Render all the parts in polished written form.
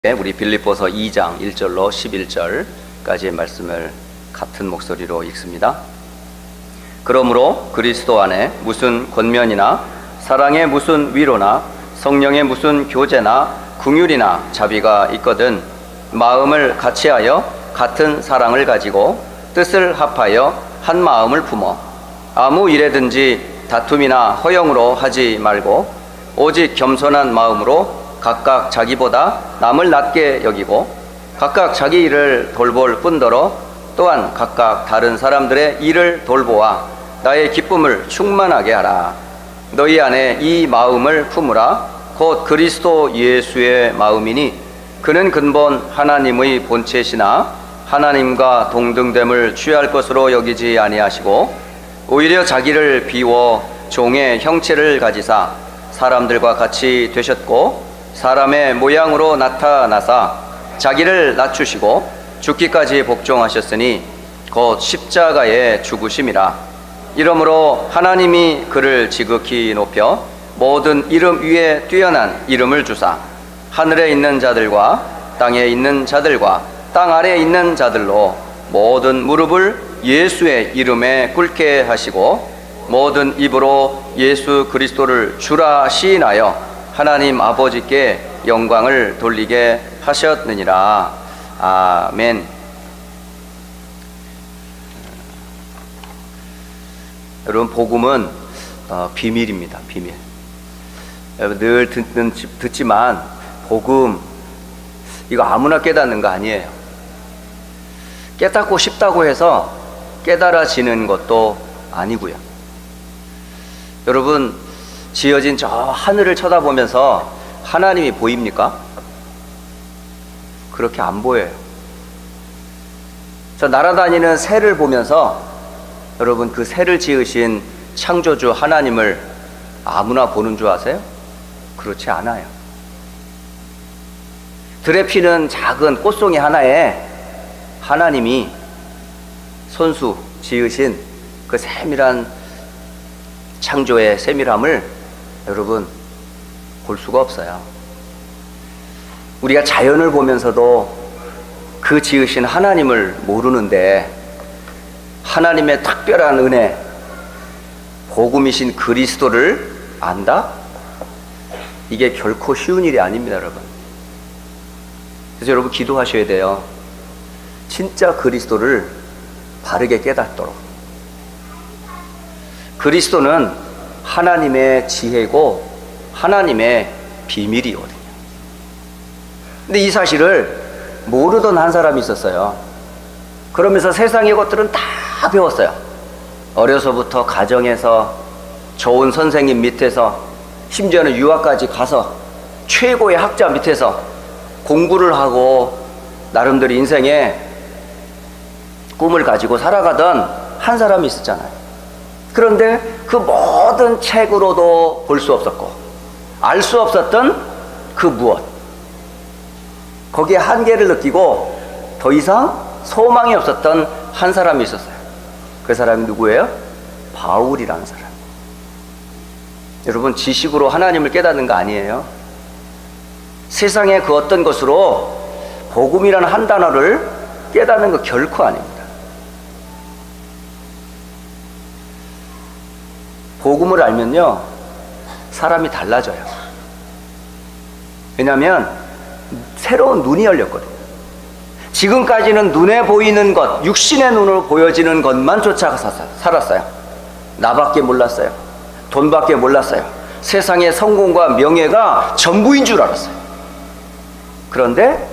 우리 빌립보서 2장 1절로 11절까지의 말씀을 같은 목소리로 읽습니다. 그러므로 그리스도 안에 무슨 권면이나 사랑의 무슨 위로나 성령의 무슨 교제나 긍휼이나 자비가 있거든 마음을 같이하여 같은 사랑을 가지고 뜻을 합하여 한 마음을 품어 아무 일에든지 다툼이나 허영으로 하지 말고 오직 겸손한 마음으로 각각 자기보다 남을 낮게 여기고 각각 자기 일을 돌볼 뿐더러 또한 각각 다른 사람들의 일을 돌보아 나의 기쁨을 충만하게 하라. 너희 안에 이 마음을 품으라. 곧 그리스도 예수의 마음이니 그는 근본 하나님의 본체시나 하나님과 동등됨을 취할 것으로 여기지 아니하시고 오히려 자기를 비워 종의 형체를 가지사 사람들과 같이 되셨고 사람의 모양으로 나타나사 자기를 낮추시고 죽기까지 복종하셨으니 곧 십자가의 죽으심이라. 이러므로 하나님이 그를 지극히 높여 모든 이름 위에 뛰어난 이름을 주사 하늘에 있는 자들과 땅에 있는 자들과 땅 아래에 있는 자들로 모든 무릎을 예수의 이름에 꿇게 하시고 모든 입으로 예수 그리스도를 주라 시인하여 하나님 아버지께 영광을 돌리게 하셨느니라. 아멘. 여러분, 복음은 비밀입니다. 비밀. 여러분 늘 듣지만 복음 이거 아무나 깨닫는 거 아니에요. 깨닫고 싶다고 해서 깨달아지는 것도 아니고요. 여러분, 지어진 저 하늘을 쳐다보면서 하나님이 보입니까? 그렇게 안 보여요. 저 날아다니는 새를 보면서 여러분 그 새를 지으신 창조주 하나님을 아무나 보는 줄 아세요? 그렇지 않아요. 들에 피는 작은 꽃송이 하나에 하나님이 손수 지으신 그 세밀한 창조의 세밀함을 여러분 볼 수가 없어요. 우리가 자연을 보면서도 그 지으신 하나님을 모르는데 하나님의 특별한 은혜, 복음이신 그리스도를 안다? 이게 결코 쉬운 일이 아닙니다, 여러분. 그래서 여러분 기도하셔야 돼요. 진짜 그리스도를 바르게 깨닫도록. 그리스도는 하나님의 지혜고 하나님의 비밀이거든요. 근데 이 사실을 모르던 한 사람이 있었어요. 그러면서 세상의 것들은 다 배웠어요. 어려서부터 가정에서 좋은 선생님 밑에서 심지어는 유학까지 가서 최고의 학자 밑에서 공부를 하고 나름대로 인생에 꿈을 가지고 살아가던 한 사람이 있었잖아요. 그런데 그 모든 책으로도 볼 수 없었고 알 수 없었던 그 무엇, 거기에 한계를 느끼고 더 이상 소망이 없었던 한 사람이 있었어요. 그 사람이 누구예요? 바울이라는 사람. 여러분, 지식으로 하나님을 깨닫는 거 아니에요. 세상의 그 어떤 것으로 복음이라는 한 단어를 깨닫는 거 결코 아닙니다. 복음을 알면요, 사람이 달라져요. 왜냐하면 새로운 눈이 열렸거든요. 지금까지는 눈에 보이는 것, 육신의 눈으로 보여지는 것만 쫓아가서 살았어요. 나밖에 몰랐어요. 돈밖에 몰랐어요. 세상의 성공과 명예가 전부인 줄 알았어요. 그런데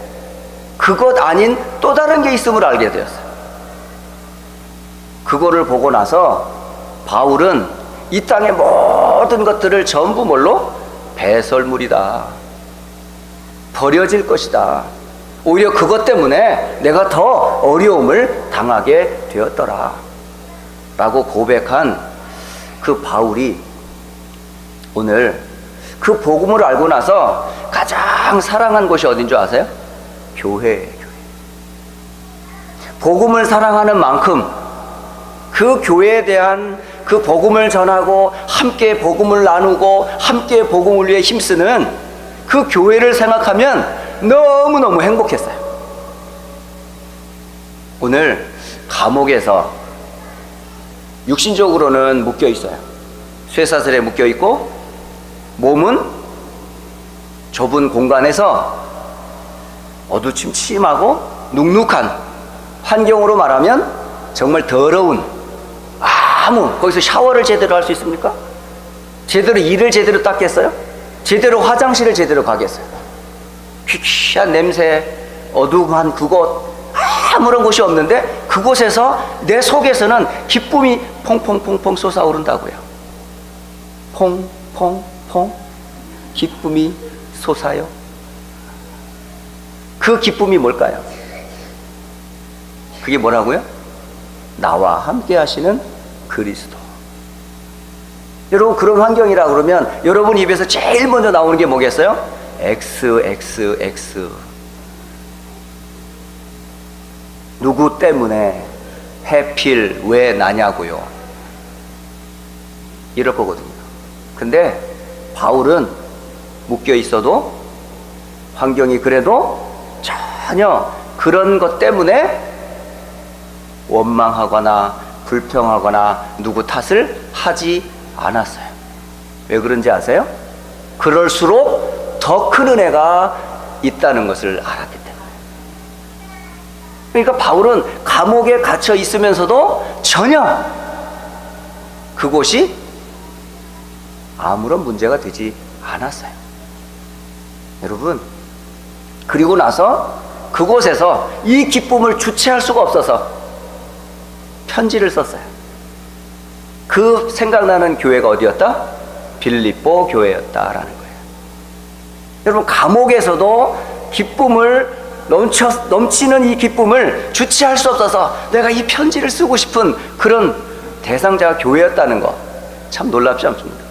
그것 아닌 또 다른 게 있음을 알게 되었어요. 그거를 보고 나서 바울은 이 땅의 모든 것들을 전부 뭘로? 배설물이다. 버려질 것이다. 오히려 그것 때문에 내가 더 어려움을 당하게 되었더라. 라고 고백한 그 바울이 오늘 그 복음을 알고 나서 가장 사랑한 곳이 어딘 줄 아세요? 교회예요. 교회. 복음을 사랑하는 만큼 그 교회에 대한 그 복음을 전하고 함께 복음을 나누고 함께 복음을 위해 힘쓰는 그 교회를 생각하면 너무너무 행복했어요. 오늘 감옥에서 육신적으로는 묶여 있어요. 쇠사슬에 묶여 있고 몸은 좁은 공간에서 어두침침하고 눅눅한 환경으로 말하면 정말 더러운, 거기서 샤워를 제대로 할 수 있습니까? 제대로 이를 제대로 닦겠어요? 제대로 화장실을 제대로 가겠어요? 퀴퀴한 냄새, 어두움한 그곳, 아무런 곳이 없는데 그곳에서 내 속에서는 기쁨이 퐁퐁퐁퐁 솟아오른다고요. 퐁퐁퐁 기쁨이 솟아요. 그 기쁨이 뭘까요? 그게 뭐라고요? 나와 함께 하시는 그리스도. 여러분, 그런 환경이라 그러면 여러분 입에서 제일 먼저 나오는 게 뭐겠어요? XXX. 누구 때문에 해필 왜 나냐고요. 이럴 거거든요. 근데 바울은 묶여 있어도 환경이 그래도 전혀 그런 것 때문에 원망하거나 불평하거나 누구 탓을 하지 않았어요. 왜 그런지 아세요? 그럴수록 더 큰 은혜가 있다는 것을 알았기 때문에. 그러니까 바울은 감옥에 갇혀 있으면서도 전혀 그곳이 아무런 문제가 되지 않았어요. 여러분, 그리고 나서 그곳에서 이 기쁨을 주체할 수가 없어서 편지를 썼어요. 그 생각나는 교회가 어디였다? 빌립보 교회였다라는 거예요. 여러분, 감옥에서도 기쁨을 넘치는 이 기쁨을 주체할 수 없어서 내가 이 편지를 쓰고 싶은 그런 대상자가 교회였다는 거 참 놀랍지 않습니까?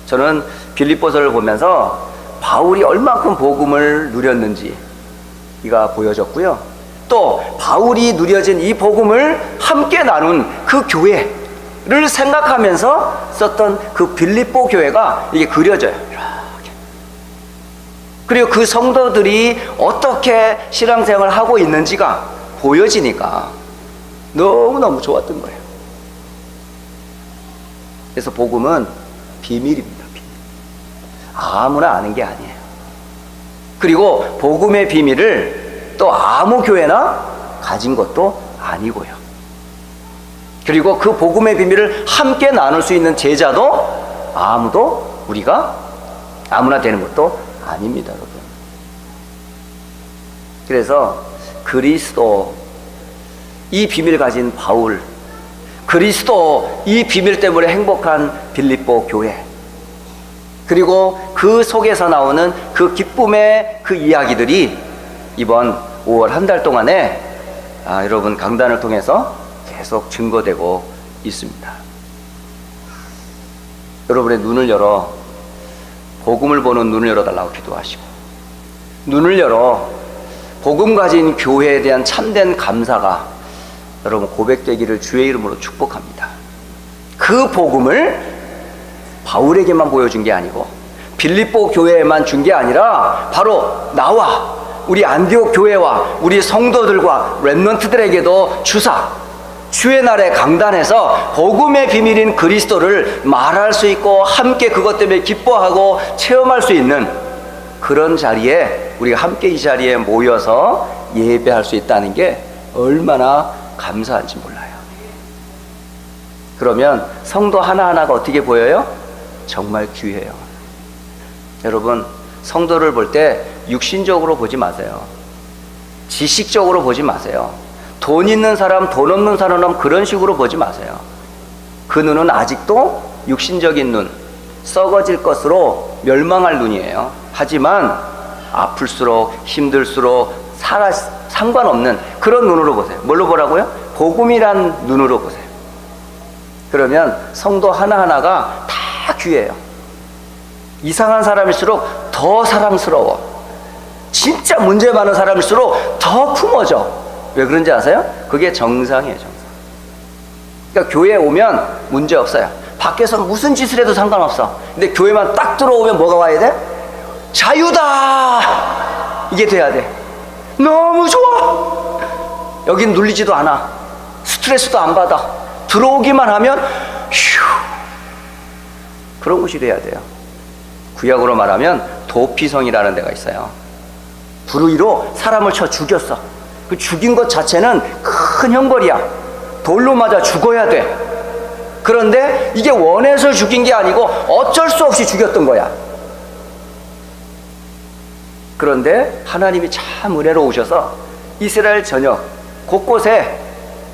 저는 빌립보서를 보면서 바울이 얼만큼 복음을 누렸는지가 보여졌고요. 또 바울이 누려진 이 복음을 함께 나눈 그 교회를 생각하면서 썼던 그 빌립보 교회가 이게 그려져요. 이렇게. 그리고 그 성도들이 어떻게 신앙생활을 하고 있는지가 보여지니까 너무너무 좋았던 거예요. 그래서 복음은 비밀입니다. 비밀. 아무나 아는 게 아니에요. 그리고 복음의 비밀을 또 아무 교회나 가진 것도 아니고요. 그리고 그 복음의 비밀을 함께 나눌 수 있는 제자도 우리가 아무나 되는 것도 아닙니다, 여러분. 그래서 그리스도, 이 비밀을 가진 바울, 그리스도, 이 비밀 때문에 행복한 빌립보 교회, 그리고 그 속에서 나오는 그 기쁨의 그 이야기들이 이번 5월 한 달 동안에 여러분 강단을 통해서 계속 증거되고 있습니다. 여러분의 눈을 열어, 복음을 보는 눈을 열어달라고 기도하시고, 눈을 열어 복음 가진 교회에 대한 참된 감사가 여러분 고백되기를 주의 이름으로 축복합니다. 그 복음을 바울에게만 보여준 게 아니고 빌립보 교회에만 준 게 아니라 바로 나와 우리 안디옥 교회와 우리 성도들과 렘넌트들에게도 주사, 주의 날의 강단에서 복음의 비밀인 그리스도를 말할 수 있고 함께 그것 때문에 기뻐하고 체험할 수 있는 그런 자리에 우리가 함께 이 자리에 모여서 예배할 수 있다는 게 얼마나 감사한지 몰라요. 그러면 성도 하나하나가 어떻게 보여요? 정말 귀해요. 여러분, 성도를 볼 때 육신적으로 보지 마세요. 지식적으로 보지 마세요. 돈 있는 사람, 돈 없는 사람 그런 식으로 보지 마세요. 그 눈은 아직도 육신적인 눈, 썩어질 것으로 멸망할 눈이에요. 하지만 아플수록 힘들수록 상관없는 그런 눈으로 보세요. 뭘로 보라고요? 복음이란 눈으로 보세요. 그러면 성도 하나하나가 다 귀해요. 이상한 사람일수록 더 사랑스러워. 진짜 문제 많은 사람일수록 더 품어져. 왜 그런지 아세요? 그게 정상이에요, 정상. 그러니까 교회에 오면 문제 없어요. 밖에서 무슨 짓을 해도 상관없어. 근데 교회만 딱 들어오면 뭐가 와야 돼? 자유다! 이게 돼야 돼. 너무 좋아. 여긴 눌리지도 않아. 스트레스도 안 받아. 들어오기만 하면 휴, 그런 곳이 돼야 돼요. 구약으로 말하면 도피성이라는 데가 있어요. 불의로 사람을 쳐 죽였어. 그 죽인 것 자체는 큰 형벌이야. 돌로 맞아 죽어야 돼. 그런데 이게 원해서 죽인 게 아니고 어쩔 수 없이 죽였던 거야. 그런데 하나님이 참 은혜로우셔서 이스라엘 전역 곳곳에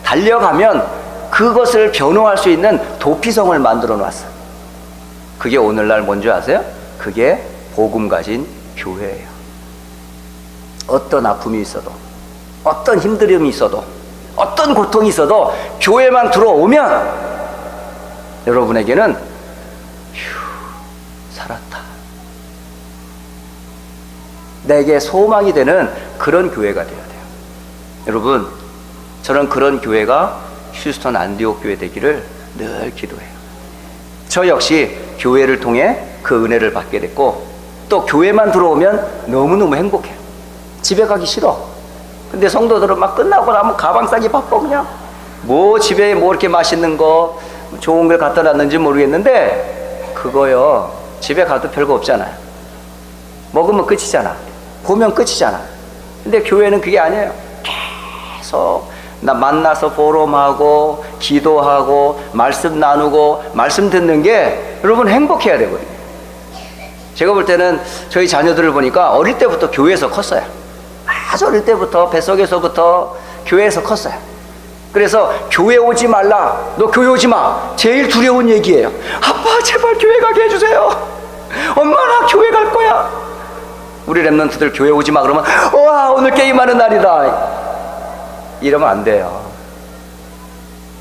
달려가면 그것을 변호할 수 있는 도피성을 만들어 놨어. 그게 오늘날 뭔지 아세요? 그게 복음 가진 교회예요. 어떤 아픔이 있어도, 어떤 힘듦이 있어도, 어떤 고통이 있어도 교회만 들어오면 여러분에게는 휴, 살았다, 내게 소망이 되는 그런 교회가 되어야 돼요. 여러분, 저는 그런 교회가 휴스턴 안디옥 교회 되기를 늘 기도해요. 저 역시 교회를 통해 그 은혜를 받게 됐고, 또 교회만 들어오면 너무너무 행복해요. 집에 가기 싫어. 근데 성도들은 막 끝나고 나면 가방 싸기 바빠. 그냥 뭐 집에 뭐 이렇게 맛있는 거 좋은 걸 갖다 놨는지 모르겠는데 그거요, 집에 가도 별거 없잖아요. 먹으면 끝이잖아. 보면 끝이잖아. 근데 교회는 그게 아니에요. 계속 나 만나서 포럼하고 기도하고 말씀 나누고 말씀 듣는 게 여러분 행복해야 되거든요. 제가 볼 때는 저희 자녀들을 보니까 어릴 때부터 교회에서 컸어요. 아주 어릴 때부터 뱃속에서부터 교회에서 컸어요. 그래서 교회 오지 말라, 너 교회 오지 마, 제일 두려운 얘기예요. 아빠 제발 교회 가게 해주세요. 엄마 나 교회 갈 거야. 우리 랩런트들 교회 오지 마 그러면 와 오늘 게임하는 날이다 이러면 안 돼요.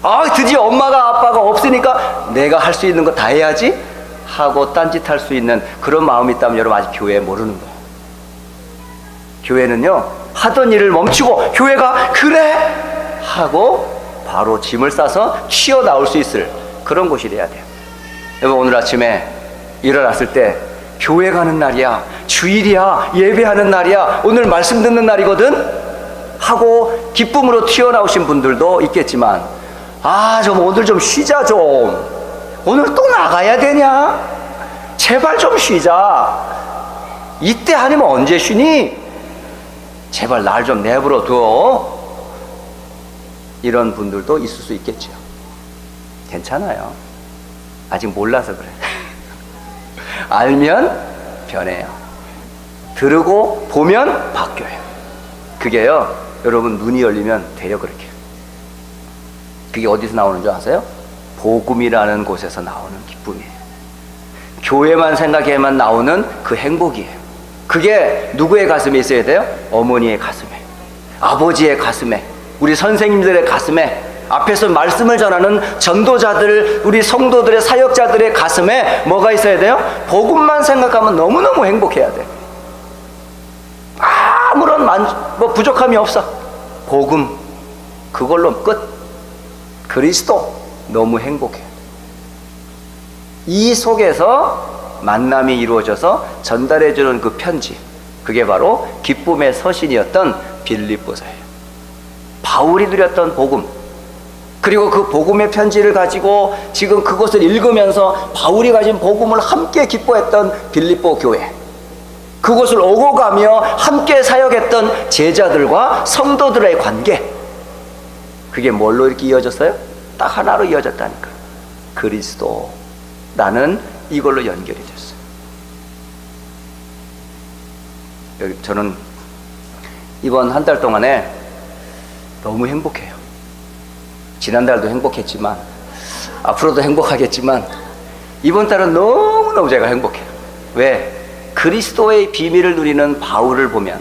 아 드디어 엄마가 아빠가 없으니까 내가 할 수 있는 거 다 해야지 하고 딴짓할 수 있는 그런 마음이 있다면 여러분 아직 교회 모르는 거예요. 교회는요 하던 일을 멈추고 교회가 그래 하고 바로 짐을 싸서 튀어나올 수 있을 그런 곳이 돼야 돼요. 여러분 오늘 아침에 일어났을 때 교회 가는 날이야, 주일이야, 예배하는 날이야, 오늘 말씀 듣는 날이거든 하고 기쁨으로 튀어나오신 분들도 있겠지만, 아 좀 오늘 좀 쉬자, 좀 오늘 또 나가야 되냐, 제발 좀 쉬자, 이때 아니면 언제 쉬니, 제발 날 좀 내버려 둬, 이런 분들도 있을 수 있겠죠. 괜찮아요. 아직 몰라서 그래. 알면 변해요. 들으고 보면 바뀌어요. 그게요 여러분 눈이 열리면 돼요. 그렇게. 그게 어디서 나오는 줄 아세요? 복음이라는 곳에서 나오는 기쁨이에요. 교회만 생각해만 나오는 그 행복이에요. 그게 누구의 가슴에 있어야 돼요? 어머니의 가슴에, 아버지의 가슴에, 우리 선생님들의 가슴에, 앞에서 말씀을 전하는 전도자들, 우리 성도들의 사역자들의 가슴에 뭐가 있어야 돼요? 복음만 생각하면 너무너무 행복해야 돼. 아무런 부족함이 없어. 복음 그걸로 끝. 그리스도 너무 행복해. 이 속에서 만남이 이루어져서 전달해주는 그 편지, 그게 바로 기쁨의 서신이었던 빌립보서예요. 바울이 누렸던 복음, 그리고 그 복음의 편지를 가지고 지금 그것을 읽으면서 바울이 가진 복음을 함께 기뻐했던 빌립보 교회, 그곳을 오고 가며 함께 사역했던 제자들과 성도들의 관계, 그게 뭘로 이렇게 이어졌어요? 딱 하나로 이어졌다니까. 그리스도, 나는 이걸로 연결이 됐어요. 저는 이번 한 달 동안에 너무 행복해요. 지난달도 행복했지만 앞으로도 행복하겠지만 이번 달은 너무너무 제가 행복해요. 왜? 그리스도의 비밀을 누리는 바울을 보면,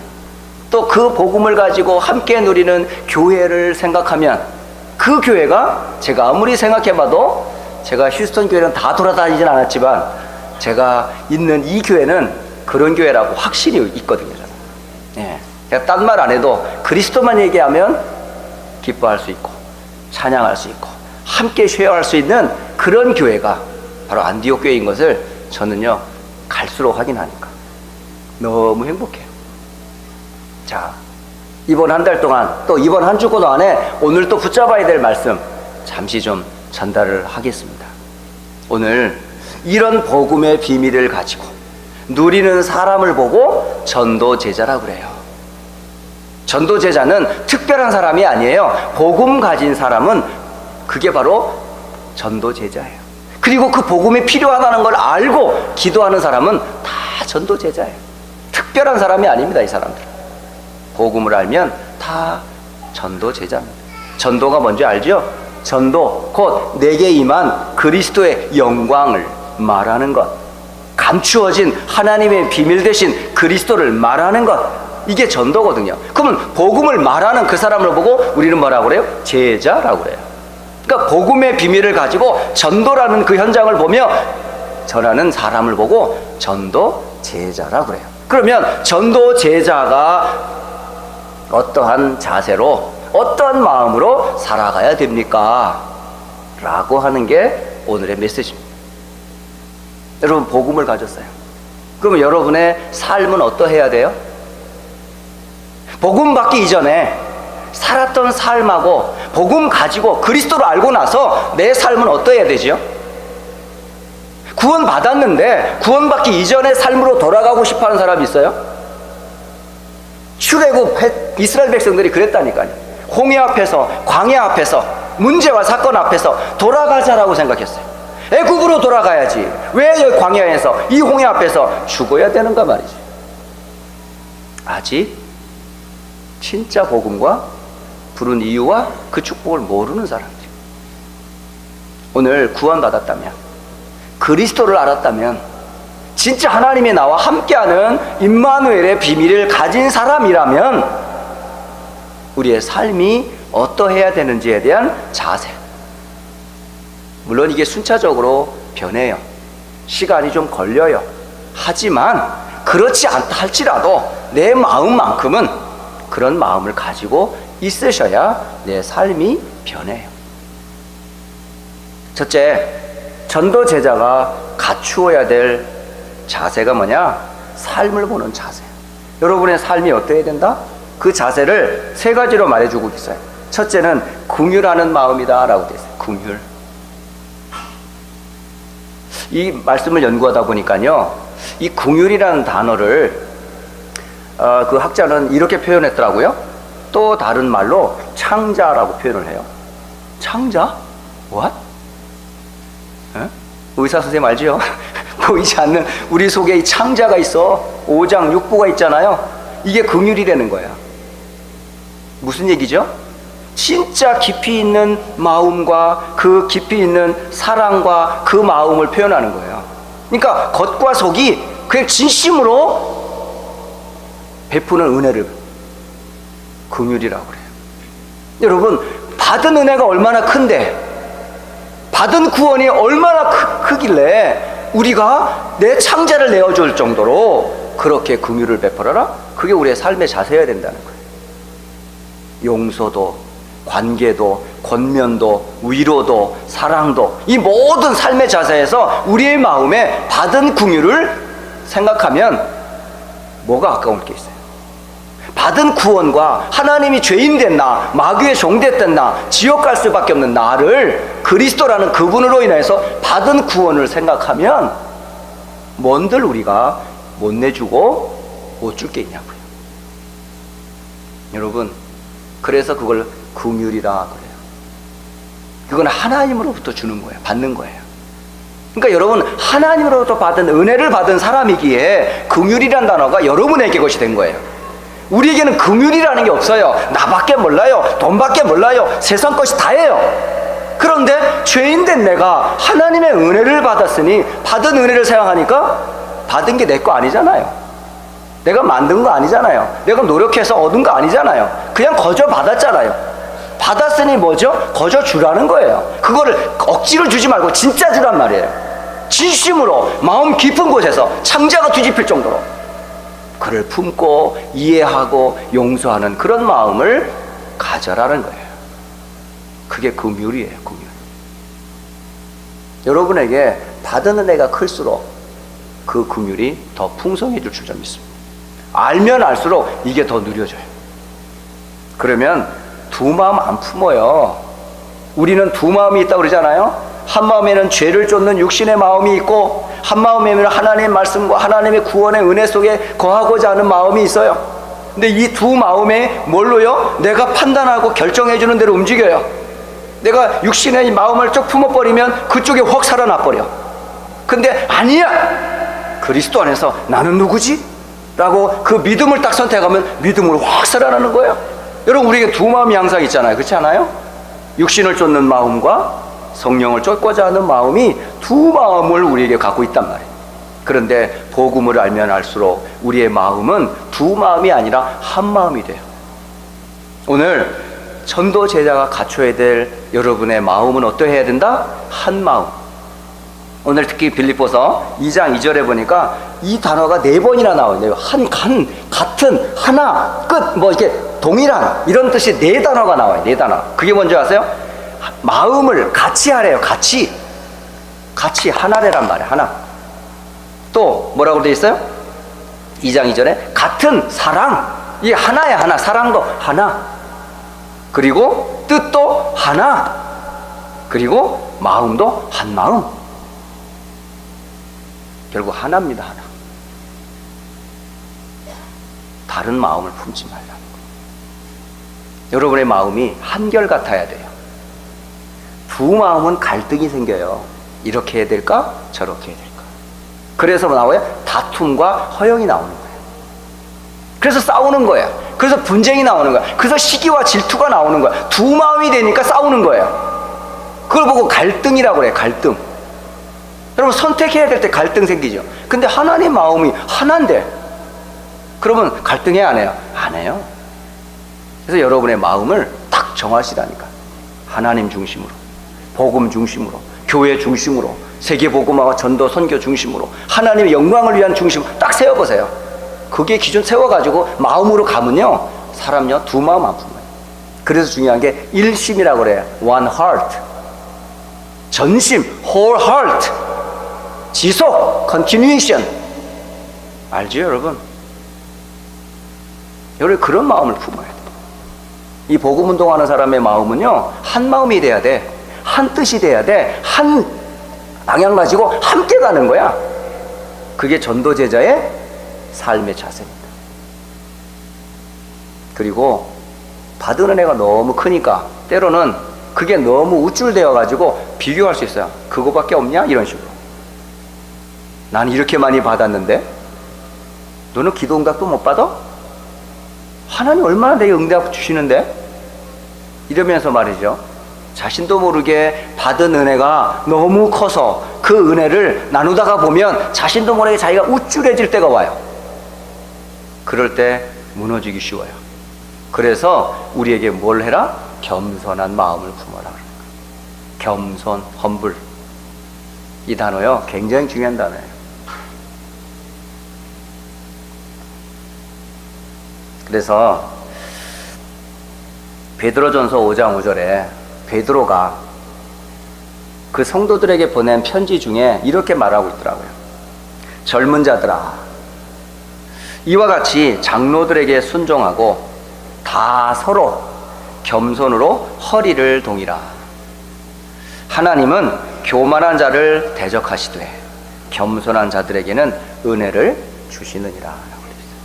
또 그 복음을 가지고 함께 누리는 교회를 생각하면, 그 교회가 제가 아무리 생각해봐도, 제가 휴스턴 교회는 다 돌아다니진 않았지만 제가 있는 이 교회는 그런 교회라고 확신이 있거든요. 저는. 예. 제가 딴 말 안 해도 그리스도만 얘기하면 기뻐할 수 있고 찬양할 수 있고 함께 쉐어할 수 있는 그런 교회가 바로 안디옥 교회인 것을 저는요 갈수록 확인하니까 너무 행복해요. 자, 이번 한 달 동안 또 이번 한 주 동안에 오늘 또 붙잡아야 될 말씀 잠시 좀 전달을 하겠습니다. 오늘 이런 복음의 비밀을 가지고 누리는 사람을 보고 전도제자라고 그래요. 전도제자는 특별한 사람이 아니에요. 복음 가진 사람은 그게 바로 전도제자예요. 그리고 그 복음이 필요하다는 걸 알고 기도하는 사람은 다 전도제자예요. 특별한 사람이 아닙니다. 이 사람들은 복음을 알면 다 전도제자입니다. 전도가 뭔지 알죠? 전도 곧 내게 임한 그리스도의 영광을 말하는 것, 감추어진 하나님의 비밀 대신 그리스도를 말하는 것, 이게 전도거든요. 그러면 복음을 말하는 그 사람을 보고 우리는 뭐라고 그래요? 제자라고 그래요. 그러니까 복음의 비밀을 가지고 전도라는 그 현장을 보며 전하는 사람을 보고 전도제자라고 그래요. 그러면 전도제자가 어떠한 자세로 어떠한 마음으로 살아가야 됩니까? 라고 하는 게 오늘의 메시지입니다. 여러분 복음을 가졌어요. 그러면 여러분의 삶은 어떠해야 돼요? 복음 받기 이전에 살았던 삶하고 복음 가지고 그리스도를 알고 나서 내 삶은 어떠해야 되죠? 구원 받았는데 구원 받기 이전의 삶으로 돌아가고 싶어하는 사람이 있어요? 출애굽 이스라엘 백성들이 그랬다니까요. 홍해 앞에서, 광야 앞에서, 문제와 사건 앞에서 돌아가자라고 생각했어요. 애굽으로 돌아가야지. 왜 여기 광야에서, 이 홍해 앞에서 죽어야 되는가 말이지. 아직 진짜 복음과 부른 이유와 그 축복을 모르는 사람들. 오늘 구원받았다면, 그리스도를 알았다면, 진짜 하나님이 나와 함께하는 임마누엘의 비밀을 가진 사람이라면 우리의 삶이 어떠해야 되는지에 대한 자세, 물론 이게 순차적으로 변해요. 시간이 좀 걸려요. 하지만 그렇지 않다 할지라도 내 마음만큼은 그런 마음을 가지고 있으셔야 내 삶이 변해요. 첫째, 전도제자가 갖추어야 될 자세가 뭐냐? 삶을 보는 자세. 여러분의 삶이 어떠해야 된다? 그 자세를 세 가지로 말해주고 있어요. 첫째는 긍휼하는 마음이다 라고 되어 있어요. 긍휼. 이 말씀을 연구하다 보니까요, 이 긍휼이라는 단어를 그 학자는 이렇게 표현했더라고요. 또 다른 말로 창자라고 표현을 해요. 창자? What? 의사 선생님 알지요? 보이지 않는 우리 속에 이 창자가 있어. 오장 육부가 있잖아요. 이게 긍휼이라는 거야. 무슨 얘기죠? 진짜 깊이 있는 마음과 그 깊이 있는 사랑과 그 마음을 표현하는 거예요. 그러니까 겉과 속이 그냥 진심으로 베푸는 은혜를 긍휼이라고 그래요. 여러분, 받은 은혜가 얼마나 큰데, 받은 구원이 얼마나 크길래 우리가 내 창자를 내어줄 정도로 그렇게 긍휼을 베풀어라? 그게 우리의 삶의 자세여야 된다는 거예요. 용서도, 관계도, 권면도, 위로도, 사랑도, 이 모든 삶의 자세에서 우리의 마음에 받은 긍휼을 생각하면 뭐가 아까울 게 있어요? 받은 구원과 하나님이 죄인된 나, 마귀의 종됐던 나, 지옥 갈 수밖에 없는 나를 그리스도라는 그분으로 인해서 받은 구원을 생각하면 뭔들 우리가 못 내주고 못 줄 게 있냐고요. 여러분, 그래서 그걸 긍휼이라 그래요. 그건 하나님으로부터 주는 거예요. 받는 거예요. 그러니까 여러분, 하나님으로부터 받은 은혜를 받은 사람이기에 긍휼이라는 단어가 여러분에게 것이 된 거예요. 우리에게는 긍휼이라는 게 없어요. 나밖에 몰라요. 돈밖에 몰라요. 세상 것이 다예요. 그런데 죄인된 내가 하나님의 은혜를 받았으니 받은 은혜를 사용하니까 받은 게 내 거 아니잖아요. 내가 만든 거 아니잖아요. 내가 노력해서 얻은 거 아니잖아요. 그냥 거저 받았잖아요. 받았으니 뭐죠? 거저 주라는 거예요. 그거를 억지로 주지 말고 진짜 주란 말이에요. 진심으로 마음 깊은 곳에서 창자가 뒤집힐 정도로 그를 품고 이해하고 용서하는 그런 마음을 가져라는 거예요. 그게 긍휼이에요. 긍휼. 여러분에게 받은 은혜가 클수록 그 긍휼이 더 풍성해질 줄 믿습니다. 알면 알수록 이게 더 느려져요. 그러면 두 마음 안 품어요. 우리는 두 마음이 있다고 그러잖아요. 한 마음에는 죄를 쫓는 육신의 마음이 있고, 한 마음에는 하나님의 말씀과 하나님의 구원의 은혜 속에 거하고자 하는 마음이 있어요. 근데 이 두 마음에 뭘로요? 내가 판단하고 결정해주는 대로 움직여요. 내가 육신의 마음을 쭉 품어버리면 그쪽에 확 살아나버려. 근데 아니야! 그리스도 안에서 나는 누구지? 라고 그 믿음을 딱 선택하면 믿음으로 확 살아나는 거예요. 여러분, 우리에게 두 마음이 항상 있잖아요. 그렇지 않아요? 육신을 쫓는 마음과 성령을 쫓고자 하는 마음이 두 마음을 우리에게 갖고 있단 말이에요. 그런데 복음을 알면 알수록 우리의 마음은 두 마음이 아니라 한 마음이 돼요. 오늘 전도 제자가 갖춰야 될 여러분의 마음은 어떠해야 된다? 한 마음. 오늘 특히 빌립보서 2장 2절에 보니까 이 단어가 4번이나 나와요. 같은, 하나, 끝, 이렇게 동일한 이런 뜻이 4단어가 나와요. 4단어. 그게 뭔지 아세요? 마음을 같이 하래요. 같이 하나래란 말이에요. 하나. 또 뭐라고 되어 있어요? 2장 2절에 같은 사랑. 이게 하나야. 하나. 사랑도 하나. 그리고 뜻도 하나. 그리고 마음도 한 마음. 결국 하나입니다. 하나. 다른 마음을 품지 말라는 거예요. 여러분의 마음이 한결같아야 돼요. 두 마음은 갈등이 생겨요. 이렇게 해야 될까? 저렇게 해야 될까? 그래서 나와요? 다툼과 허영이 나오는 거예요. 그래서 싸우는 거예요. 그래서 분쟁이 나오는 거예요. 그래서 시기와 질투가 나오는 거예요. 두 마음이 되니까 싸우는 거예요. 그걸 보고 갈등이라고 그래요. 갈등. 여러분, 선택해야 될 때 갈등 생기죠. 근데 하나님 마음이 하나인데 그러면 갈등해야 안 해요? 안 해요. 그래서 여러분의 마음을 딱 정하시라니까. 하나님 중심으로, 복음 중심으로, 교회 중심으로, 세계복음화와 전도 선교 중심으로, 하나님의 영광을 위한 중심으로 딱 세워보세요. 그게 기준 세워가지고 마음으로 가면요, 사람요 두 마음 안 품어요. 그래서 중요한 게 일심이라고 그래요. One heart. 전심, whole heart. 지속, continuation. 알죠, 여러분? 여러분, 그런 마음을 품어야 돼요. 이 복음 운동하는 사람의 마음은요, 한 마음이 돼야 돼. 한 뜻이 돼야 돼. 한 방향 가지고 함께 가는 거야. 그게 전도 제자의 삶의 자세입니다. 그리고 받은 은혜가 너무 크니까 때로는 그게 너무 우쭐대어 가지고 비교할 수 있어요. 그거밖에 없냐? 이런 식으로. 난 이렇게 많이 받았는데 너는 기도 응답도 못 받아? 하나님 얼마나 내게 응답 주시는데? 이러면서 말이죠, 자신도 모르게 받은 은혜가 너무 커서 그 은혜를 나누다가 보면 자신도 모르게 자기가 우쭐해질 때가 와요. 그럴 때 무너지기 쉬워요. 그래서 우리에게 뭘 해라? 겸손한 마음을 품어라. 겸손, 험불. 이 단어요, 굉장히 중요한 단어예요. 그래서 베드로전서 5장 5절에 베드로가 그 성도들에게 보낸 편지 중에 이렇게 말하고 있더라고요. 젊은 자들아, 이와 같이 장로들에게 순종하고 다 서로 겸손으로 허리를 동이라. 하나님은 교만한 자를 대적하시되 겸손한 자들에게는 은혜를 주시느니라. 라고 그랬어요.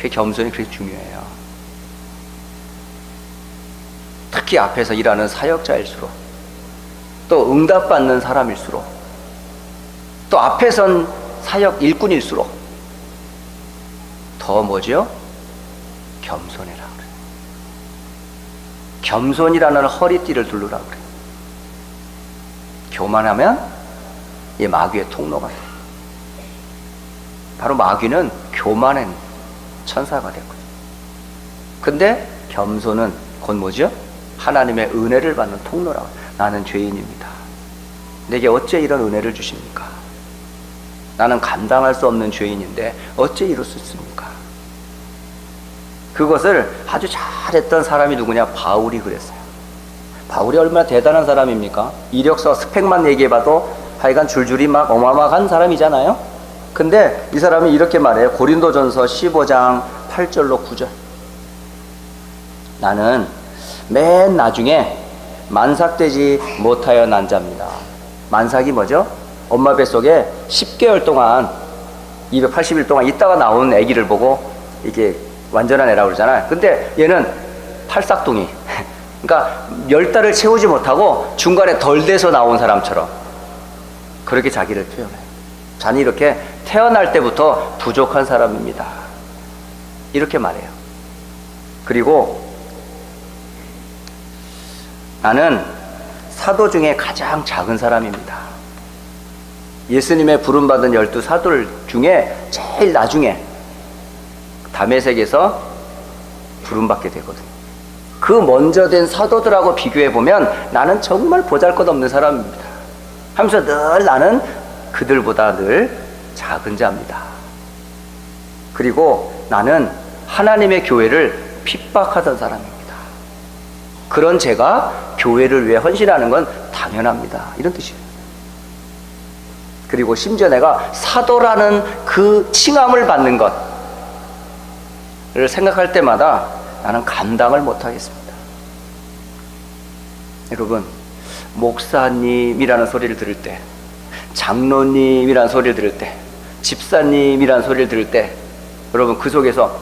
그 겸손이 그렇게 중요해요. 특히 앞에서 일하는 사역자일수록, 또 응답받는 사람일수록, 또 앞에 선 사역 일꾼일수록 더 뭐죠? 겸손이라 그래요. 겸손이라는 허리띠를 두르라 그래요. 교만하면 이 마귀의 통로가 돼요. 바로 마귀는 교만한 천사가 되고요. 근데 겸손은 곧 뭐죠? 하나님의 은혜를 받는 통로라고. 나는 죄인입니다. 내게 어째 이런 은혜를 주십니까? 나는 감당할 수 없는 죄인인데 어째 이럴 수 있습니까? 그것을 아주 잘했던 사람이 누구냐? 바울이 그랬어요. 바울이 얼마나 대단한 사람입니까? 이력서 스펙만 얘기해봐도 하여간 줄줄이 막 어마어마한 사람이잖아요. 근데 이 사람이 이렇게 말해요. 고린도전서 15장 8절로 9절. 나는 맨 나중에 만삭되지 못하여 난 자입니다. 만삭이 뭐죠? 엄마 뱃속에 10개월 동안 280일 동안 있다가 나온 아기를 보고 이게 완전한 애라고 그러잖아요. 근데 얘는 팔싹둥이. 그러니까 10달을 채우지 못하고 중간에 덜 돼서 나온 사람처럼 그렇게 자기를 표현해요. 자니 이렇게 태어날 때부터 부족한 사람입니다. 이렇게 말해요. 그리고 나는 사도 중에 가장 작은 사람입니다. 예수님의 부름받은 12사도들 중에 제일 나중에 다메섹에서 부름받게 되거든요. 그 먼저 된 사도들하고 비교해보면 나는 정말 보잘것없는 사람입니다 하면서 늘 나는 그들보다 늘 작은 자입니다. 그리고 나는 하나님의 교회를 핍박하던 사람입니다. 그런 제가 교회를 위해 헌신하는 건 당연합니다. 이런 뜻이에요. 그리고 심지어 내가 사도라는 그 칭함을 받는 것을 생각할 때마다 나는 감당을 못하겠습니다. 여러분, 목사님이라는 소리를 들을 때, 장로님이라는 소리를 들을 때, 집사님이라는 소리를 들을 때, 여러분 그 속에서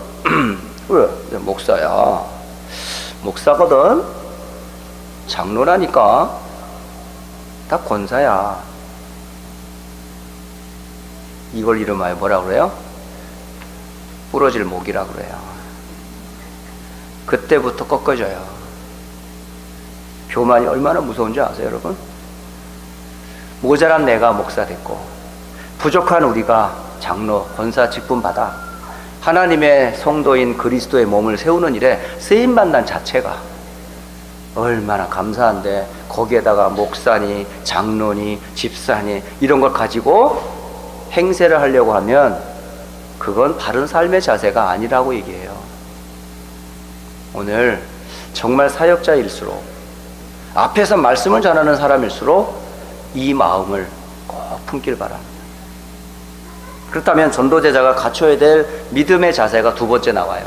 왜? 목사야. 목사거든. 장로라니까. 다 권사야. 이걸 이름하여 뭐라 그래요? 부러질 목이라 그래요. 그때부터 꺾어져요. 교만이 얼마나 무서운지 아세요, 여러분? 모자란 내가 목사 됐고 부족한 우리가 장로, 권사 직분 받아 하나님의 성도인 그리스도의 몸을 세우는 일에 쓰임받는 자체가 얼마나 감사한데, 거기에다가 목사니 장로니 집사니 이런 걸 가지고 행세를 하려고 하면 그건 바른 삶의 자세가 아니라고 얘기해요. 오늘 정말 사역자일수록, 앞에서 말씀을 전하는 사람일수록 이 마음을 꼭 품길 바랍니다. 그렇다면 전도제자가 갖춰야 될 믿음의 자세가 두 번째 나와요.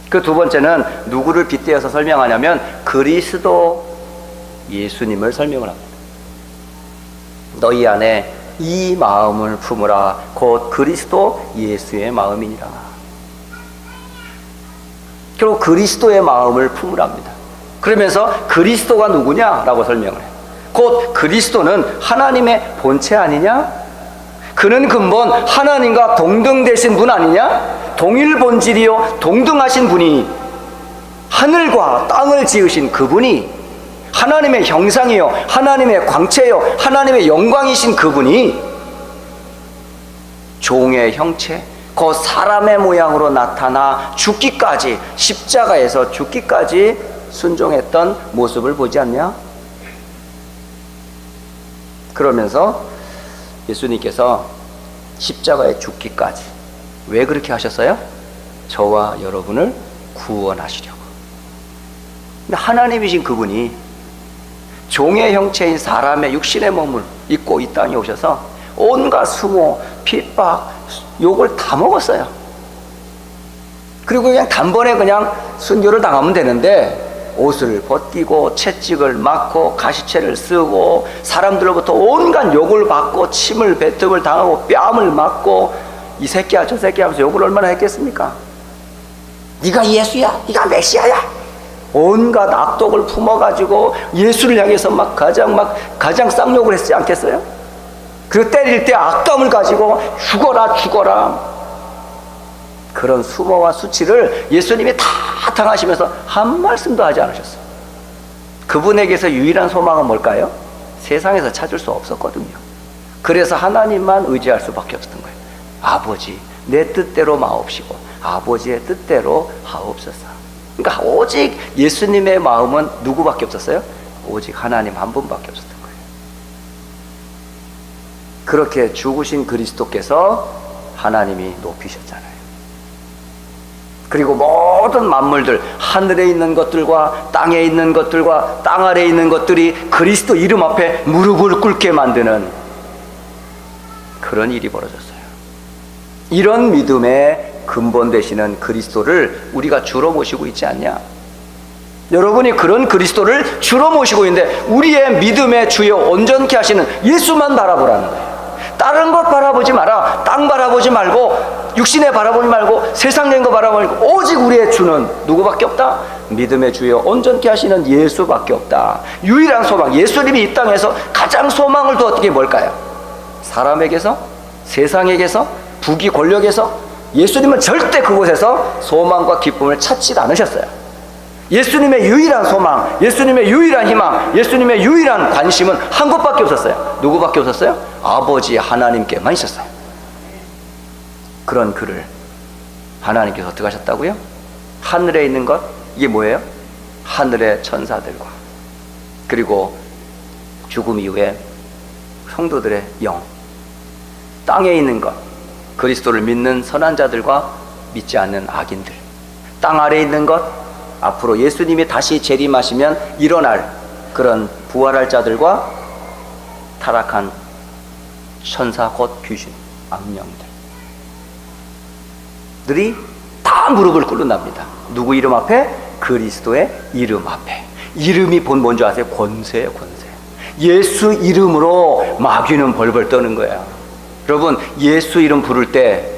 그 두 번째는 누구를 빗대어서 설명하냐면 그리스도 예수님을 설명을 합니다. 너희 안에 이 마음을 품으라. 곧 그리스도 예수의 마음이니라. 결국 그리스도의 마음을 품으랍니다. 그러면서 그리스도가 누구냐라고 설명을 해요. 곧 그리스도는 하나님의 본체 아니냐? 그는 근본 하나님과 동등되신 분 아니냐? 동일 본질이요 동등하신 분이, 하늘과 땅을 지으신 그분이, 하나님의 형상이요 하나님의 광채요 하나님의 영광이신 그분이 종의 형체, 그 사람의 모양으로 나타나 죽기까지, 십자가에서 죽기까지 순종했던 모습을 보지 않냐? 그러면서 예수님께서 십자가에 죽기까지 왜 그렇게 하셨어요? 저와 여러분을 구원하시려고. 근데 하나님이신 그분이 종의 형체인 사람의 육신의 몸을 입고 이 땅에 오셔서 온갖 수모, 핍박, 욕을 다 먹었어요. 그리고 그냥 단번에 그냥 순교를 당하면 되는데 옷을 벗기고 채찍을 맞고 가시채를 쓰고 사람들로부터 온갖 욕을 받고 침을 뱉음을 당하고 뺨을 맞고 이 새끼야 저 새끼야 하면서 욕을 얼마나 했겠습니까? 네가 예수야, 네가 메시아야, 온갖 악독을 품어가지고 예수를 향해서 가장 쌍욕을 했지 않겠어요? 그리고 때릴 때 악감을 가지고 죽어라 죽어라, 그런 수모와 수치를 예수님이 다 당하시면서 한 말씀도 하지 않으셨어요. 그분에게서 유일한 소망은 뭘까요? 세상에서 찾을 수 없었거든요. 그래서 하나님만 의지할 수밖에 없었던 거예요. 아버지, 내 뜻대로 마옵시고 아버지의 뜻대로 하옵소서. 그러니까 오직 예수님의 마음은 누구밖에 없었어요? 오직 하나님 한 분밖에 없었던 거예요. 그렇게 죽으신 그리스도께서 하나님이 높이셨잖아요. 그리고 모든 만물들, 하늘에 있는 것들과 땅에 있는 것들과 땅 아래에 있는 것들이 그리스도 이름 앞에 무릎을 꿇게 만드는 그런 일이 벌어졌어요. 이런 믿음의 근본 되시는 그리스도를 우리가 주로 모시고 있지 않냐? 여러분이 그런 그리스도를 주로 모시고 있는데 우리의 믿음의 주요 온전케 하시는 예수만 바라보라는 거예요. 다른 것 바라보지 마라. 땅 바라보지 말고, 육신에 바라보지 말고, 세상적인 거 바라보지 말고, 오직 우리의 주는 누구밖에 없다? 믿음의 주요 온전케 하시는 예수밖에 없다. 유일한 소망, 예수님이 이 땅에서 가장 소망을 두었던 게 뭘까요? 사람에게서, 세상에게서, 부귀 권력에서, 예수님은 절대 그곳에서 소망과 기쁨을 찾지 않으셨어요. 예수님의 유일한 소망, 예수님의 유일한 희망, 예수님의 유일한 관심은 한 곳밖에 없었어요. 누구밖에 없었어요? 아버지 하나님께만 있었어요. 그런 그를 하나님께서 어떻게 하셨다고요? 하늘에 있는 것, 이게 뭐예요? 하늘의 천사들과, 그리고 죽음 이후에 성도들의 영, 땅에 있는 것, 그리스도를 믿는 선한 자들과 믿지 않는 악인들, 땅 아래에 있는 것, 앞으로 예수님이 다시 재림하시면 일어날 그런 부활할 자들과 타락한 천사 곧 귀신, 악령들들이 다 무릎을 꿇는답니다. 누구 이름 앞에? 그리스도의 이름 앞에. 이름이 뭔지 아세요? 권세예요, 권세. 예수 이름으로 마귀는 벌벌 떠는 거예요. 여러분, 예수 이름 부를 때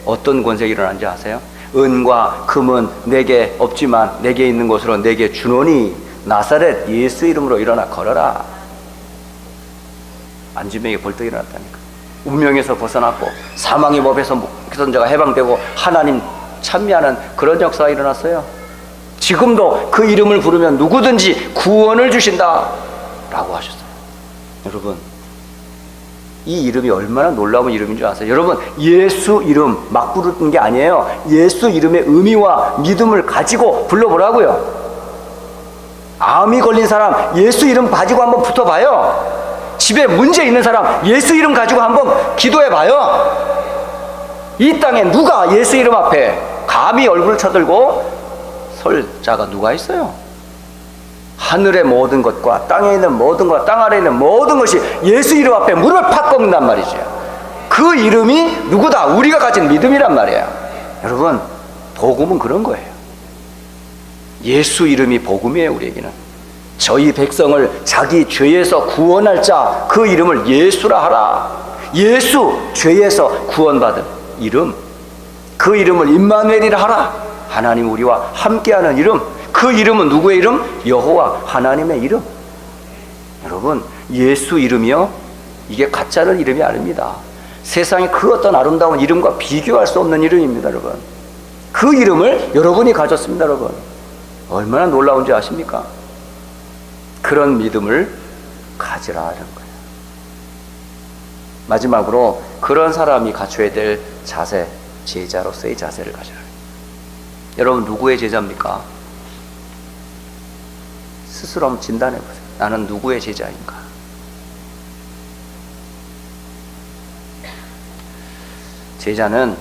어떤 권세가 일어나는지 아세요? 은과 금은 내게 없지만 내게 있는 곳으로 내게 주노니 나사렛 예수 이름으로 일어나 걸어라. 안진뱅이 벌떡 일어났다니까. 운명에서 벗어났고 사망의 법에서 목회선 자가 해방되고 하나님 찬미하는 그런 역사가 일어났어요. 지금도 그 이름을 부르면 누구든지 구원을 주신다 라고 하셨어요. 여러분, 이 이름이 얼마나 놀라운 이름인 줄 아세요? 여러분, 예수 이름 막 부르는 게 아니에요. 예수 이름의 의미와 믿음을 가지고 불러보라고요. 암이 걸린 사람 예수 이름 가지고 한번 붙어봐요. 집에 문제 있는 사람 예수 이름 가지고 한번 기도해봐요. 이 땅에 누가 예수 이름 앞에 감히 얼굴을 쳐들고 설 자가 누가 있어요? 하늘의 모든 것과 땅에 있는 모든 것, 땅 아래에 있는 모든 것이 예수 이름 앞에 무릎을 팍 꺾는단 말이죠. 그 이름이 누구다? 우리가 가진 믿음이란 말이에요. 여러분, 복음은 그런 거예요. 예수 이름이 복음이에요. 우리에게는 저희 백성을 자기 죄에서 구원할 자, 그 이름을 예수라 하라. 예수, 죄에서 구원받은 이름, 그 이름을 임마누엘이라 하라. 하나님 우리와 함께하는 이름. 그 이름은 누구의 이름? 여호와 하나님의 이름. 여러분, 예수 이름이요, 이게 가짜는 이름이 아닙니다. 세상에 그 어떤 아름다운 이름과 비교할 수 없는 이름입니다. 여러분, 그 이름을 여러분이 가졌습니다. 여러분, 얼마나 놀라운지 아십니까? 그런 믿음을 가지라는 거예요. 마지막으로 그런 사람이 갖춰야 될 자세, 제자로서의 자세를 가져라. 여러분, 누구의 제자입니까? 스스로 한번 진단해 보세요. 나는 누구의 제자인가? 제자는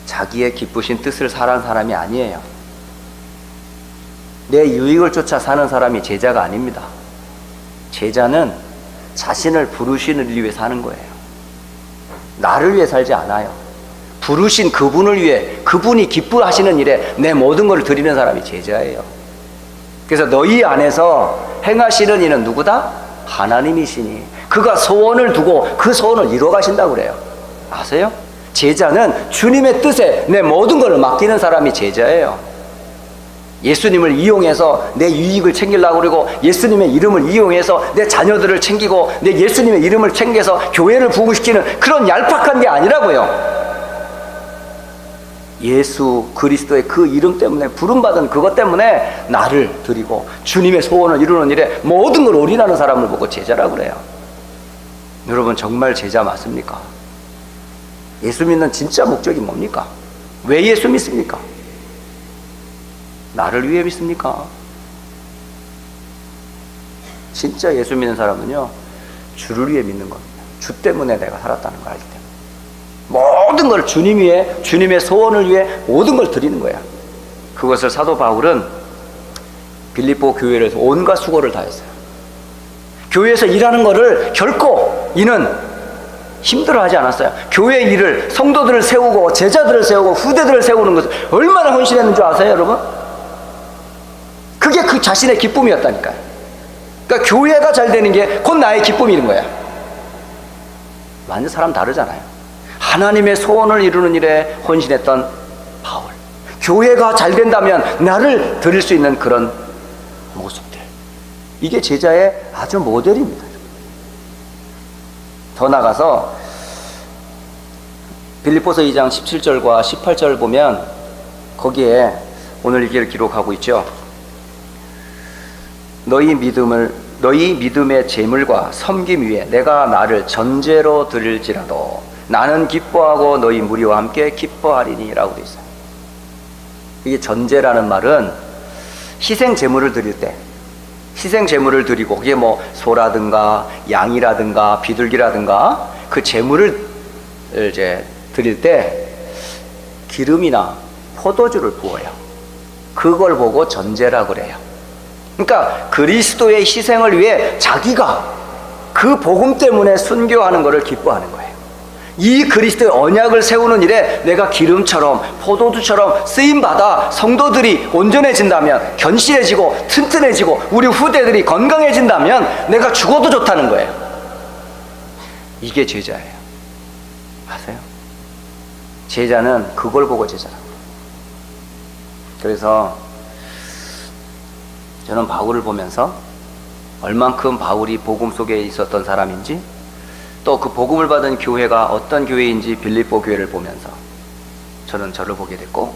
자기의 기쁘신 뜻을 사는 사람이 아니에요. 내 유익을 쫓아 사는 사람이 제자가 아닙니다. 제자는 자신을 부르시는 일 위해 사는 거예요. 나를 위해 살지 않아요. 부르신 그분을 위해, 그분이 기뻐하시는 일에 내 모든 것을 드리는 사람이 제자예요. 그래서 너희 안에서 행하시는 이는 누구다? 하나님이시니 그가 소원을 두고 그 소원을 이루어 가신다고 그래요. 아세요? 제자는 주님의 뜻에 내 모든 것을 맡기는 사람이 제자예요. 예수님을 이용해서 내 유익을 챙기려고 그러고, 예수님의 이름을 이용해서 내 자녀들을 챙기고, 내 예수님의 이름을 챙겨서 교회를 부흥시키는 그런 얄팍한 게 아니라고요. 예수 그리스도의 그 이름 때문에, 부름받은 그것 때문에 나를 드리고 주님의 소원을 이루는 일에 모든 걸 올인하는 사람을 보고 제자라고 그래요. 여러분, 정말 제자 맞습니까? 예수 믿는 진짜 목적이 뭡니까? 왜 예수 믿습니까? 나를 위해 믿습니까? 진짜 예수 믿는 사람은요, 주를 위해 믿는 겁니다. 주 때문에 내가 살았다는 걸 알기 때문에 모든 걸 주님 위해, 주님의 소원을 위해 모든 걸 드리는 거야. 그것을 사도 바울은 빌립보 교회에서 온갖 수고를 다했어요. 교회에서 일하는 거를 결코 이는 힘들어하지 않았어요. 교회 일을, 성도들을 세우고 제자들을 세우고 후대들을 세우는 것을 얼마나 헌신했는 줄 아세요, 여러분? 그게 그 자신의 기쁨이었다니까요. 그러니까 교회가 잘 되는 게 곧 나의 기쁨인 거야. 완전 사람 다르잖아요. 하나님의 소원을 이루는 일에 헌신했던 바울. 교회가 잘 된다면 나를 드릴 수 있는 그런 모습들. 이게 제자의 아주 모델입니다. 더 나가서 빌립보서 2장 17절과 18절 보면 거기에 오늘 이렇게 기록하고 있죠. 너희 믿음의 재물과 섬김 위에 내가 나를 전제로 드릴지라도 나는 기뻐하고 너희 무리와 함께 기뻐하리니 라고 되어 있어요. 이게 전제라는 말은 희생 제물을 드릴 때, 희생 제물을 드리고 그게 뭐 소라든가 양이라든가 비둘기라든가 그 제물을 이제 드릴 때 기름이나 포도주를 부어요. 그걸 보고 전제라 그래요. 그러니까 그리스도의 희생을 위해 자기가 그 복음 때문에 순교하는 것을 기뻐하는 거예요. 이 그리스도의 언약을 세우는 일에 내가 기름처럼 포도주처럼 쓰임받아 성도들이 온전해진다면, 견실해지고 튼튼해지고 우리 후대들이 건강해진다면 내가 죽어도 좋다는 거예요. 이게 제자예요. 아세요? 제자는 그걸 보고 제자라고. 그래서 저는 바울을 보면서 얼만큼 바울이 복음 속에 있었던 사람인지, 또 그 복음을 받은 교회가 어떤 교회인지 빌립보 교회를 보면서 저는 저를 보게 됐고,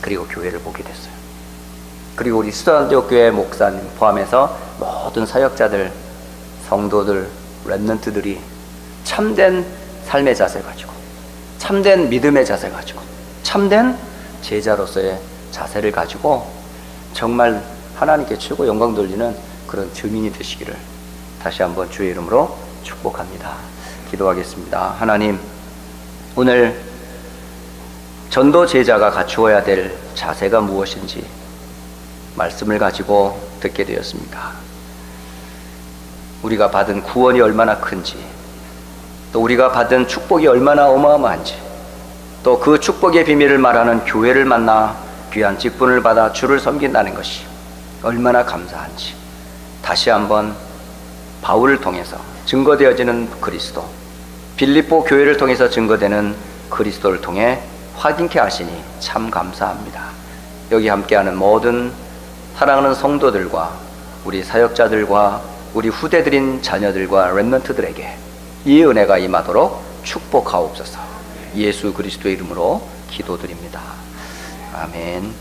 그리고 교회를 보게 됐어요. 그리고 우리 수도안디옥 교회 목사님 포함해서 모든 사역자들, 성도들, 렘넌트들이 참된 삶의 자세 가지고, 참된 믿음의 자세 가지고, 참된 제자로서의 자세를 가지고 정말 하나님께 최고 영광 돌리는 그런 증인이 되시기를 다시 한번 주의 이름으로 축복합니다. 기도하겠습니다. 하나님, 오늘 전도 제자가 갖추어야 될 자세가 무엇인지 말씀을 가지고 듣게 되었습니다. 우리가 받은 구원이 얼마나 큰지, 또 우리가 받은 축복이 얼마나 어마어마한지, 또 그 축복의 비밀을 말하는 교회를 만나 귀한 직분을 받아 주를 섬긴다는 것이 얼마나 감사한지 다시 한번 바울을 통해서 증거되어지는 그리스도, 빌립보 교회를 통해서 증거되는 그리스도를 통해 확인케 하시니 참 감사합니다. 여기 함께하는 모든 사랑하는 성도들과 우리 사역자들과 우리 후대들인 자녀들과 렘넌트들에게 이 은혜가 임하도록 축복하옵소서. 예수 그리스도의 이름으로 기도드립니다. 아멘.